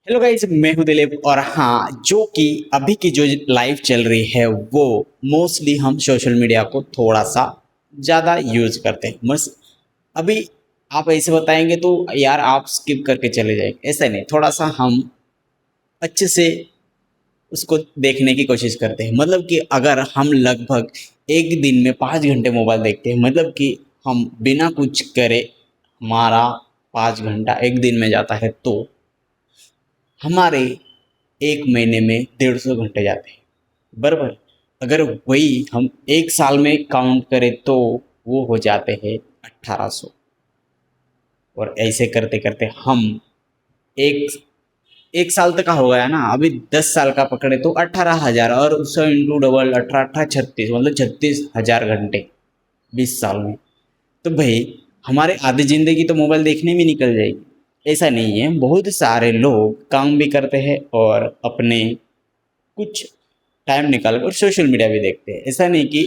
Hello guys, मैं हूं दिलीप। और हाँ, जो कि अभी की जो लाइफ चल रही है वो मोस्टली हम सोशल मीडिया को थोड़ा सा ज़्यादा यूज करते हैं। बस अभी आप ऐसे बताएंगे तो यार आप स्किप करके चले जाएंगे, ऐसा नहीं। थोड़ा सा हम अच्छे से उसको देखने की कोशिश करते हैं। मतलब कि अगर हम लगभग एक दिन में 5 घंटे मोबाइल देखते हैं, मतलब कि हम बिना कुछ करे हमारा 5 घंटा एक दिन में जाता है, तो हमारे एक महीने में 150 घंटे जाते हैं, बराबर। अगर वही हम एक साल में काउंट करें तो वो हो जाते हैं 1800। और ऐसे करते करते हम एक एक साल तक का हो गया ना। अभी 10 साल का पकड़े तो 18,000, और उससे इंटू डबल 18 18 36, मतलब 36,000 घंटे 20 साल में। तो भाई हमारे आधी ज़िंदगी तो मोबाइल देखने में निकल जाएगी। ऐसा नहीं है, बहुत सारे लोग काम भी करते हैं और अपने कुछ टाइम निकाल कर सोशल मीडिया भी देखते हैं। ऐसा नहीं कि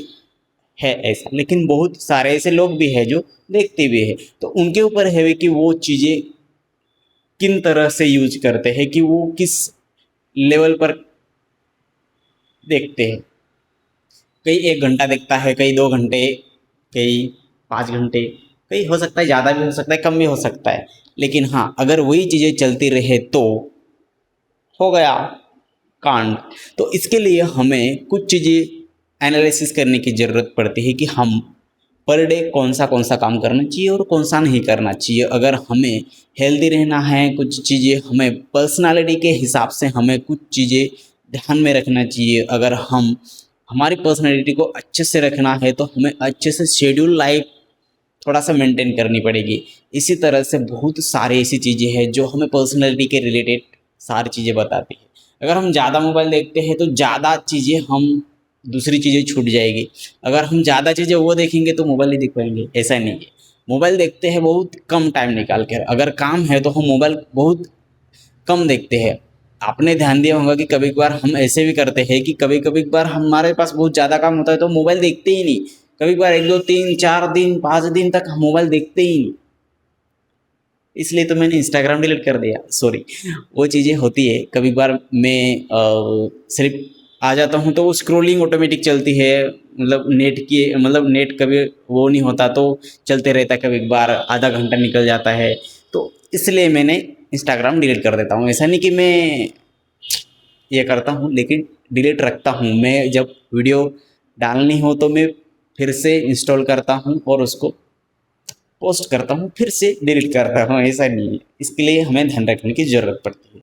है ऐसा, लेकिन बहुत सारे ऐसे लोग भी हैं जो देखते भी हैं। तो उनके ऊपर है कि वो चीज़ें किन तरह से यूज करते हैं, कि वो किस लेवल पर देखते हैं। कई 1 घंटा देखता है, कई 2 घंटे, कई 5 घंटे, कई हो सकता है ज़्यादा भी हो सकता है, कम भी हो सकता है। लेकिन हाँ, अगर वही चीज़ें चलती रहे तो हो गया कांड। तो इसके लिए हमें कुछ चीज़ें एनालिसिस करने की ज़रूरत पड़ती है कि हम पर डे कौन सा काम करना चाहिए और कौन सा नहीं करना चाहिए। अगर हमें हेल्दी रहना है, कुछ चीज़ें हमें पर्सनालिटी के हिसाब से हमें कुछ चीज़ें ध्यान में रखना चाहिए। अगर हम हमारी पर्सनालिटी को अच्छे से रखना है तो हमें अच्छे से शेड्यूल लाइफ थोड़ा सा मेंटेन करनी पड़ेगी। इसी तरह से बहुत सारी ऐसी चीज़ें हैं जो हमें पर्सनैलिटी के रिलेटेड सारी चीज़ें बताती है। अगर हम ज़्यादा मोबाइल देखते हैं तो ज़्यादा चीज़ें हम दूसरी चीज़ें छूट जाएगी। अगर हम ज़्यादा चीज़ें वो देखेंगे तो मोबाइल नहीं देख पाएंगे, ऐसा नहीं है। मोबाइल देखते हैं बहुत कम टाइम निकाल कर। अगर काम है तो हम मोबाइल बहुत कम देखते हैं। आपने ध्यान दिया होगा कि कभी कभार हम ऐसे भी करते हैं कि कभी कभी कभार हमारे पास बहुत ज़्यादा काम होता है तो मोबाइल देखते ही नहीं। कभी कभार 1 2 3 4 दिन 5 दिन तक हम मोबाइल देखते ही नहीं। इसलिए तो मैंने इंस्टाग्राम डिलीट कर दिया, सॉरी। वो चीज़ें होती है कभी कभार। मैं सिर्फ आ जाता हूँ तो वो स्क्रोलिंग ऑटोमेटिक चलती है। मतलब नेट की, मतलब नेट कभी वो नहीं होता तो चलते रहता है। कभी कभार आधा घंटा निकल जाता है, तो इसलिए मैंने इंस्टाग्राम डिलीट कर देता हूँ। ऐसा नहीं कि मैं ये करता हूँ, लेकिन डिलीट रखता हूँ। मैं जब वीडियो डालनी हो तो मैं फिर से इंस्टॉल करता हूँ और उसको पोस्ट करता हूँ, फिर से डिलीट करता हूँ। ऐसा नहीं है, इसके लिए हमें ध्यान रखने की ज़रूरत पड़ती है।